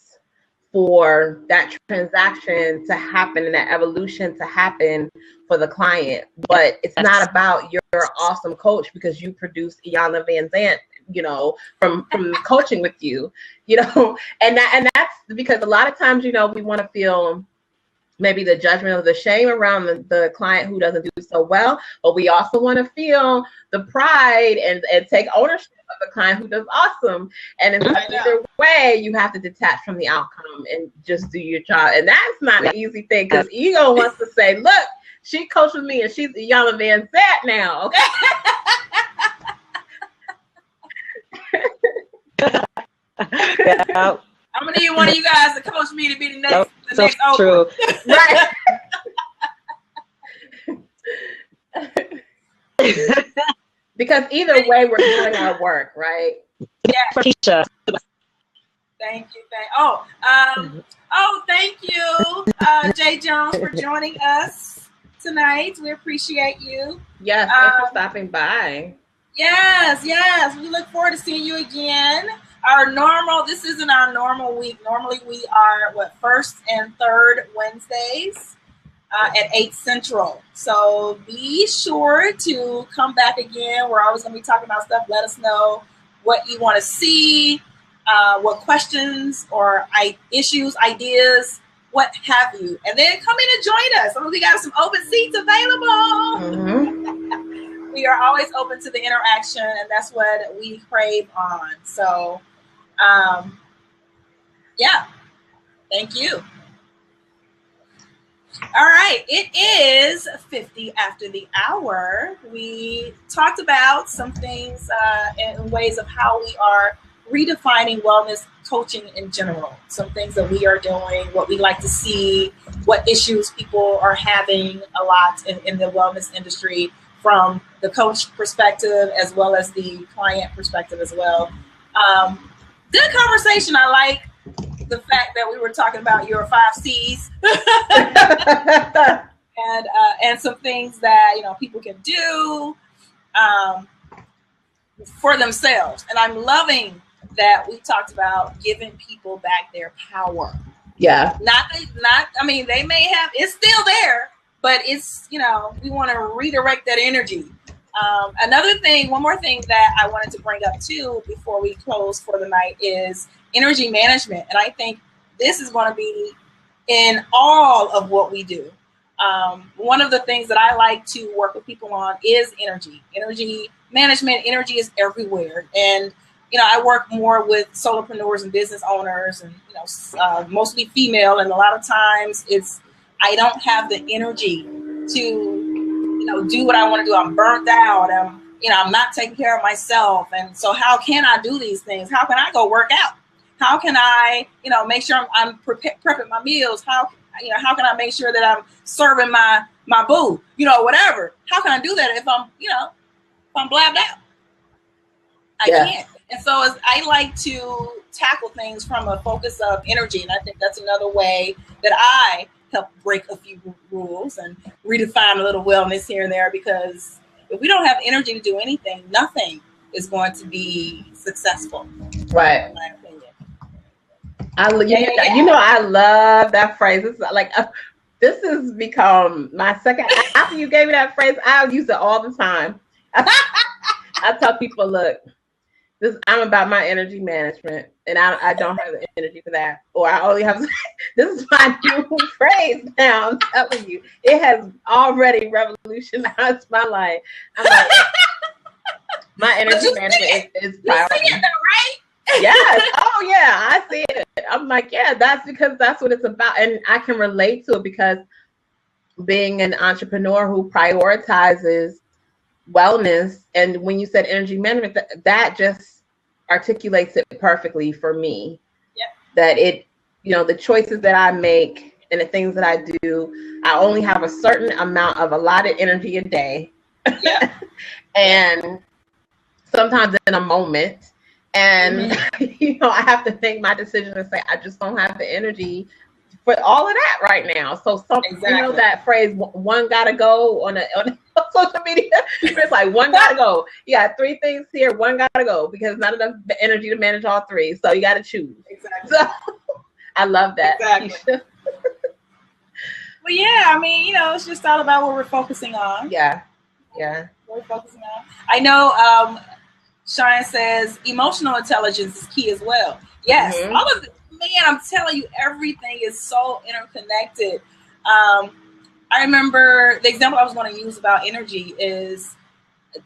for that transaction to happen and that evolution to happen for the client. But it's not about your awesome coach because you produced Iyanla Vanzant, from coaching with you, and that's because a lot of times, we want to feel maybe the judgment or the shame around the client who doesn't do so well, but we also want to feel the pride and take ownership of the client who does awesome. And in either way, you have to detach from the outcome and just do your job. And that's not an easy thing, because ego wants to say, look, she coached with me and she's a young man set now. Okay. Yeah. I'm gonna need one of you guys to coach me to be the next. So true. Right. Because either way, we're doing our work, right? Yeah. Thank you. Thank you, Jay Jones, for joining us tonight. We appreciate you. Yes, thanks for stopping by. Yes. We look forward to seeing you again. This isn't our normal week. Normally we are first and third Wednesdays at 8 Central. So be sure to come back again. We're always going to be talking about stuff. Let us know what you want to see, what questions or issues, ideas, what have you. And then come in and join us. We got some open seats available. Mm-hmm. We are always open to the interaction, and that's what we crave on. So, yeah, thank you. All right, it is 50 after the hour. We talked about some things in ways of how we are redefining wellness coaching in general. Some things that we are doing, what we like to see, what issues people are having a lot in the wellness industry from the coach perspective as well as the client perspective as well. Good conversation. I like the fact that we were talking about your 5 C's and some things that people can do for themselves. And I'm loving that we talked about giving people back their power. Yeah. They may have, it's still there, but it's, we want to redirect that energy. One more thing that I wanted to bring up too before we close for the night is energy management. And I think this is going to be in all of what we do. One of the things that I like to work with people on is energy management. Energy is everywhere. And, I work more with solopreneurs and business owners and, mostly female. And a lot of times I don't have the energy to, do what I want to do. I'm burnt out. I'm not taking care of myself. And so how can I do these things? How can I go work out? How can I, make sure I'm prepping my meals? How can I make sure that I'm serving my boo, whatever? How can I do that if I'm blabbed out? I can't. And so I like to tackle things from a focus of energy. And I think that's another way that I help break a few rules and redefine a little wellness here and there, because if we don't have energy to do anything, nothing is going to be successful. Right. In my opinion. I love that phrase. It's like, this has become my second, after you gave me that phrase, I'll use it all the time. I tell people, look, I'm about my energy management, and I don't have the energy for that. Or I only have, this is my new phrase now. I'm telling you, it has already revolutionized my life. I'm like, my energy management is priority. You see it though, right? Yes. Oh yeah, I see it. I'm like, yeah, that's because that's what it's about. And I can relate to it because being an entrepreneur who prioritizes wellness, and when you said energy management, that just articulates it perfectly for me. Yep. That it, the choices that I make and the things that I do, I only have a certain amount of allotted energy a day. Yep. And sometimes in a moment, and I have to make my decision and say, I just don't have the energy for all of that right now. So exactly. That phrase, one gotta go on social media, it's like one gotta go. You got 3 things here, one gotta go, because not enough energy to manage all 3. So you gotta choose. Exactly. So, I love that. Exactly. Well, yeah, it's just all about what we're focusing on. Yeah. What we're focusing on. I know Shine says emotional intelligence is key as well. Yes. All of it. Man, I'm telling you, everything is so interconnected. I remember the example I was going to use about energy is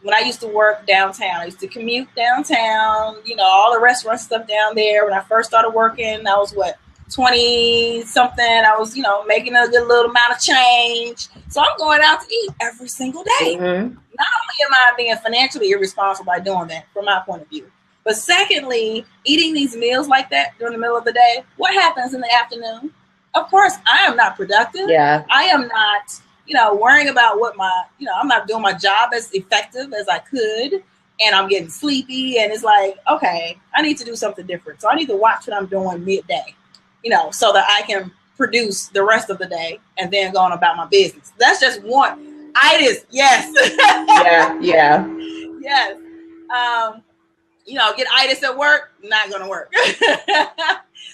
when I used to work downtown. I used to commute downtown, all the restaurant stuff down there. When I first started working, I was 20 something. I was, making a good little amount of change. So I'm going out to eat every single day. Mm-hmm. Not only am I being financially irresponsible by doing that from my point of view, but secondly, eating these meals like that during the middle of the day, what happens in the afternoon? Of course, I am not productive. Yeah. I am not, worrying about what I'm not doing my job as effective as I could. And I'm getting sleepy. And it's like, okay, I need to do something different. So I need to watch what I'm doing midday, so that I can produce the rest of the day and then go on about my business. That's just one. Itis, yes. Yeah. Yes. Get itis at work, not going to work.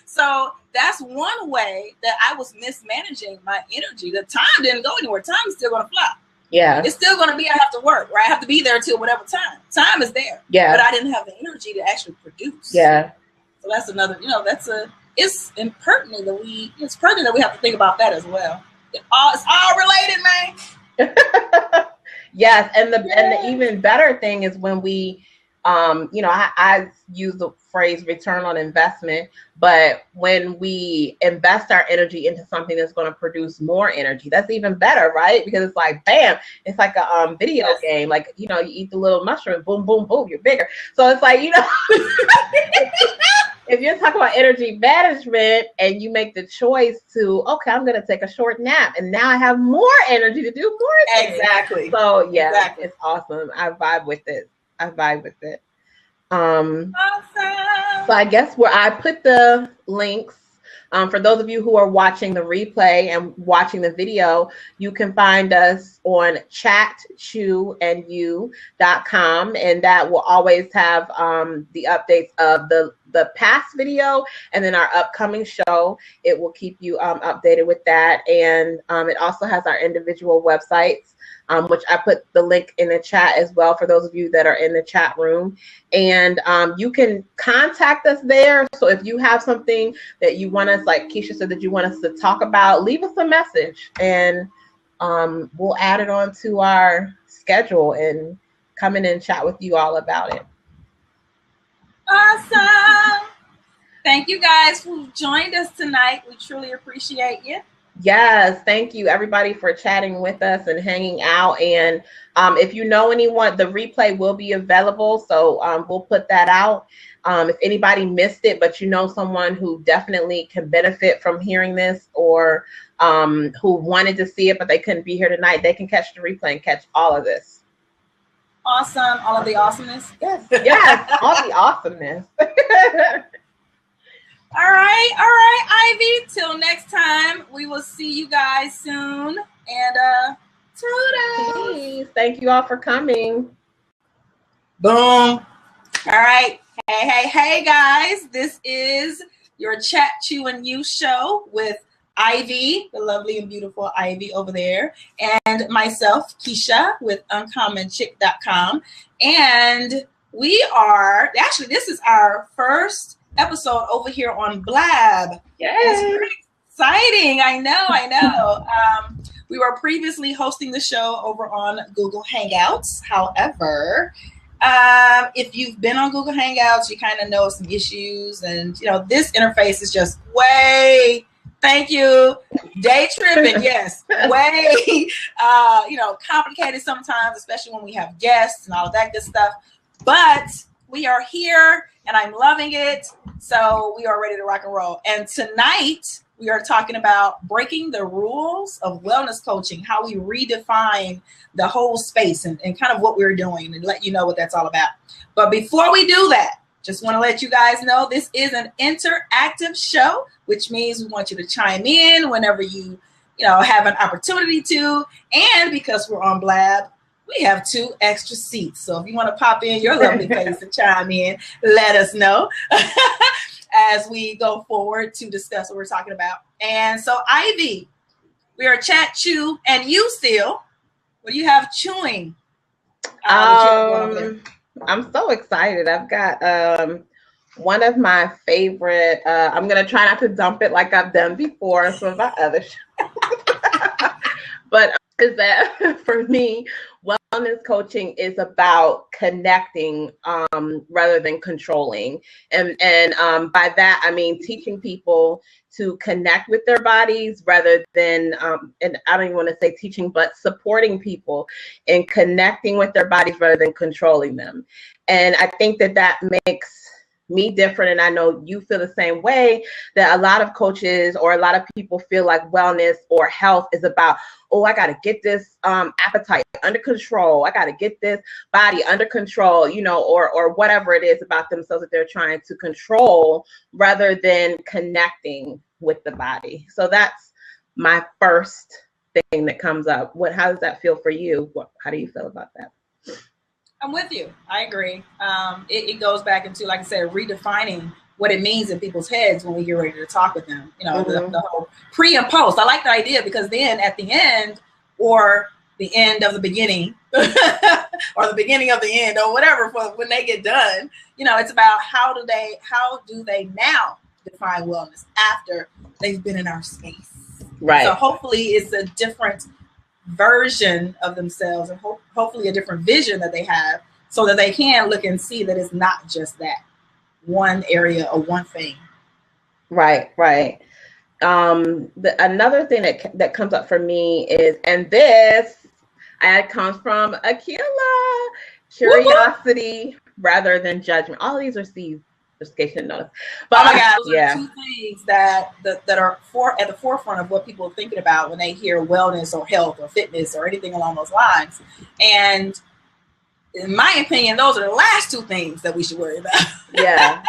So that's one way that I was mismanaging my energy. The time didn't go anywhere. Time is still going to fly. Yeah. It's still going to be, I have to work, right? I have to be there till whatever time. Time is there. Yeah. But I didn't have the energy to actually produce. Yeah. So that's another, it's pertinent that we have to think about that as well. It's all related, man. Yes. And the even better thing is when we, I use the phrase return on investment, but when we invest our energy into something that's going to produce more energy, that's even better, right? Because it's like, bam, it's like a video game. Like, you eat the little mushroom, boom, boom, boom, you're bigger. So it's like, if you're talking about energy management and you make the choice to, okay, I'm going to take a short nap and now I have more energy to do more things. Exactly. So yeah, It's awesome. I vibe with it. Awesome. So I guess where I put the links, for those of you who are watching the replay and watching the video, you can find us on chatchewandyu.com, and that will always have the updates of the past video and then our upcoming show. It will keep you updated with that, and it also has our individual websites, which I put the link in the chat as well for those of you that are in the chat room. And you can contact us there. So if you have something that you want us, like Keisha said, that you want us to talk about, leave us a message and we'll add it on to our schedule and come in and chat with you all about it. Awesome. Thank you guys who joined us tonight. We truly appreciate you. Yes, thank you everybody for chatting with us and hanging out. And if you know anyone, the replay will be available, so we'll put that out. If anybody missed it, but someone who definitely can benefit from hearing this, or who wanted to see it but they couldn't be here tonight, they can catch the replay and catch all of this. Awesome. All of the awesomeness. Yes, all the awesomeness. All right, Ivy. Till next time, we will see you guys soon. And toodles. Please. Thank you all for coming. Boom. All right. Hey, guys. This is your Chat, Chew, and You show with Ivy, the lovely and beautiful Ivy over there, and myself, Keisha, with uncommonchick.com. And this is our first episode over here on Blab. Yay. It's pretty exciting. I know. We were previously hosting the show over on Google Hangouts. However, if you've been on Google Hangouts, you kind of know some issues, and this interface is just way, thank you, day tripping. Yes, way complicated sometimes, especially when we have guests and all of that good stuff. But we are here and I'm loving it. So we are ready to rock and roll. And tonight we are talking about breaking the rules of wellness coaching, how we redefine the whole space and kind of what we're doing, and let you know what that's all about. But before we do that, just want to let you guys know this is an interactive show, which means we want you to chime in whenever you have an opportunity to. And because we're on Blab, we have 2 extra seats. So if you want to pop in your lovely face and chime in, let us know as we go forward to discuss what we're talking about. And so, Ivy, we are Chat, Chew, and You still. What do you have chewing? I'm so excited. I've got one of my favorite, I'm going to try not to dump it like I've done before in some of my other shows. But is that for me, wellness coaching is about connecting rather than controlling. And by that, I mean teaching people to connect with their bodies rather than, and I don't even want to say teaching, but supporting people in connecting with their bodies rather than controlling them. And I think that that makes me different, and I know you feel the same way, that a lot of coaches or a lot of people feel like wellness or health is about, oh, I got to get this appetite under control, I got to get this body under control, you know, or whatever it is about themselves that they're trying to control rather than connecting with the body. So that's my first thing that comes up. How does that feel for you? How do you feel about that? I'm with you. I agree. It goes back into, like I said, redefining what it means in people's heads when we get ready to talk with them. You know, the whole pre and post. I like the idea, because then at the end, or the end of the beginning, or the beginning of the end, or whatever, for when they get done, you know, it's about how do they now define wellness after they've been in our space. Right. So hopefully it's a different version of themselves, and hopefully a different vision that they have, so that they can look and see that it's not just that one area or one thing. Right. Another thing that comes up for me is, and this comes from Akila, curiosity rather than judgment. All of these are C's, just in case you notice. But oh my God, those are two things that are at the forefront of what people are thinking about when they hear wellness or health or fitness or anything along those lines. And in my opinion, those are the last two things that we should worry about. Yeah.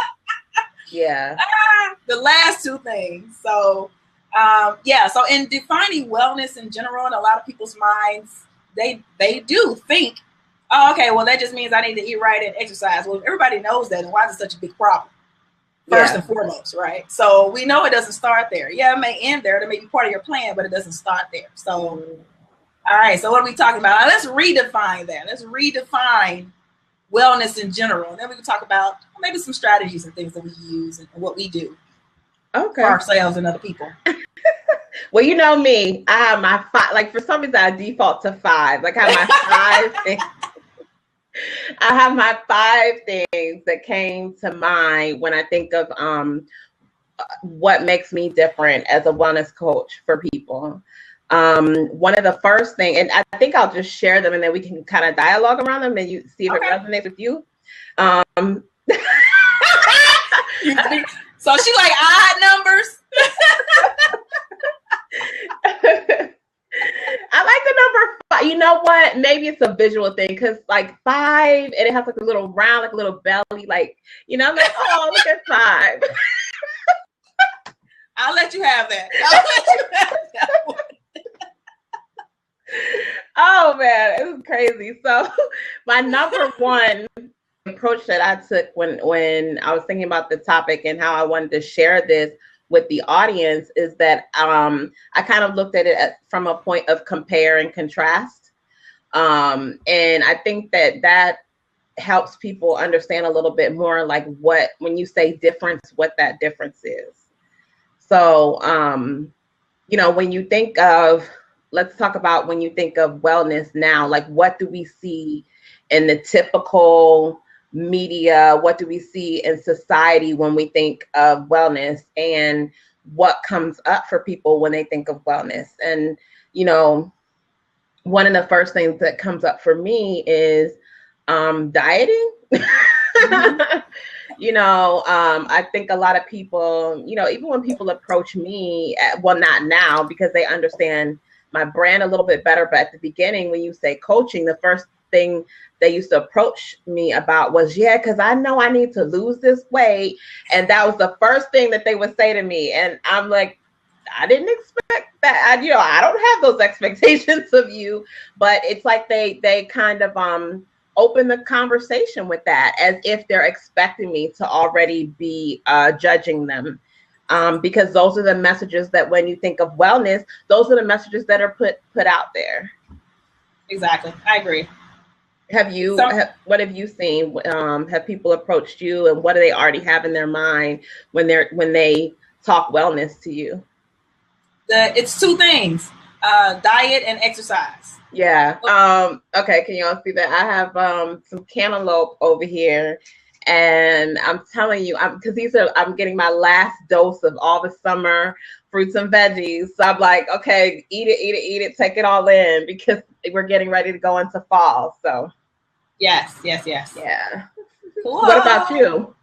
The last two things. So, so in defining wellness in general, in a lot of people's minds, they do think, oh, okay, well, that just means I need to eat right and exercise. Well, everybody knows that, and why is it such a big problem? First and foremost, right? So we know it doesn't start there. Yeah, it may end there. It may be part of your plan, but it doesn't start there. So, all right, so what are we talking about? Let's redefine that. Let's redefine wellness in general. And then we can talk about maybe some strategies and things that we use and what we do for ourselves and other people. Well, you know me, I have my five, like for some reason I default to five. Like I have my 5 things. I have my 5 things that came to mind when I think of what makes me different as a wellness coach for people. One of the first thing, and I think I'll just share them and then we can kind of dialogue around them and you see if it resonates with you. So she like odd numbers. I like the number 5. You know what? Maybe it's a visual thing, because like 5, and it has like a little round, like a little belly, like, you know, I'm like, oh, look at 5. I'll let you have that. Oh man, it was crazy. So my number 1 approach that I took when I was thinking about the topic and how I wanted to share this with the audience is that I kind of looked at it from a point of compare and contrast. And I think that helps people understand a little bit more like when you say difference, what that difference is. So, you know, when you think of, let's talk about when you think of wellness now, like what do we see in the typical media? What do we see in society when we think of wellness, and what comes up for people when they think of wellness? And, you know, one of the first things that comes up for me is dieting. You know, I think a lot of people, you know, even when people approach me, well, not now because they understand my brand a little bit better, but at the beginning, when you say coaching, the first thing they used to approach me about was, because I know I need to lose this weight. And that was the first thing that they would say to me. And I'm like, I didn't expect that. I don't have those expectations of you. But it's like they kind of open the conversation with that as if they're expecting me to already be judging them. Because those are the messages that when you think of wellness, those are the messages that are put out there. Exactly. I agree. What have you seen? Have people approached you, and what do they already have in their mind when they talk wellness to you? It's 2 things. diet and exercise. Yeah. Okay. Can you all see that? I have some cantaloupe over here, and I'm telling you, because I'm getting my last dose of all the summer fruits and veggies. So I'm like, okay, eat it, take it all in, because we're getting ready to go into fall. So Yes. yeah. Cool. What about you?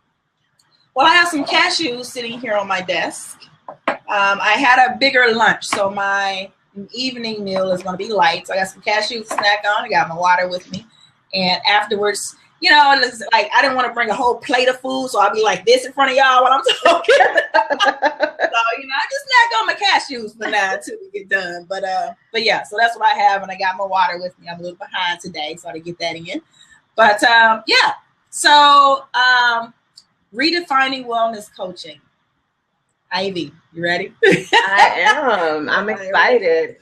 Well, I have some cashews sitting here on my desk. I had a bigger lunch, so my evening meal is going to be light. So I got some cashews to snack on. I got my water with me, and afterwards, you know, it's like I didn't want to bring a whole plate of food, so I'll be like this in front of y'all while I'm talking. So you know, I just snack on my cashews for now until we get done. But yeah, so that's what I have, and I got my water with me. I'm a little behind today, so I had to get that in. But yeah, so redefining wellness coaching. Ivy, you ready? I am. I'm excited.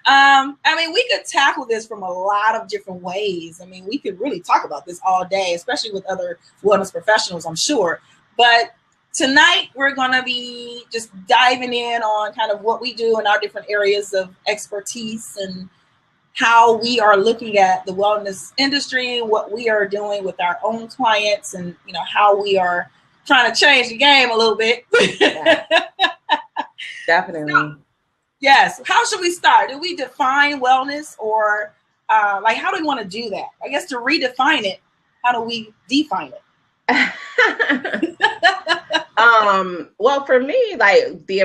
I mean, we could tackle this from a lot of different ways. I mean, we could really talk about this all day, especially with other wellness professionals, I'm sure. But tonight, we're going to be just diving in on kind of what we do in our different areas of expertise and how we are looking at the wellness industry, what we are doing with our own clients, and, you know, how we are trying to change the game a little bit. Yeah. Definitely. So, yes. How should we start? Do we define wellness, or like how do we want to do that? I guess to redefine it, how do we define it? Well, for me, like the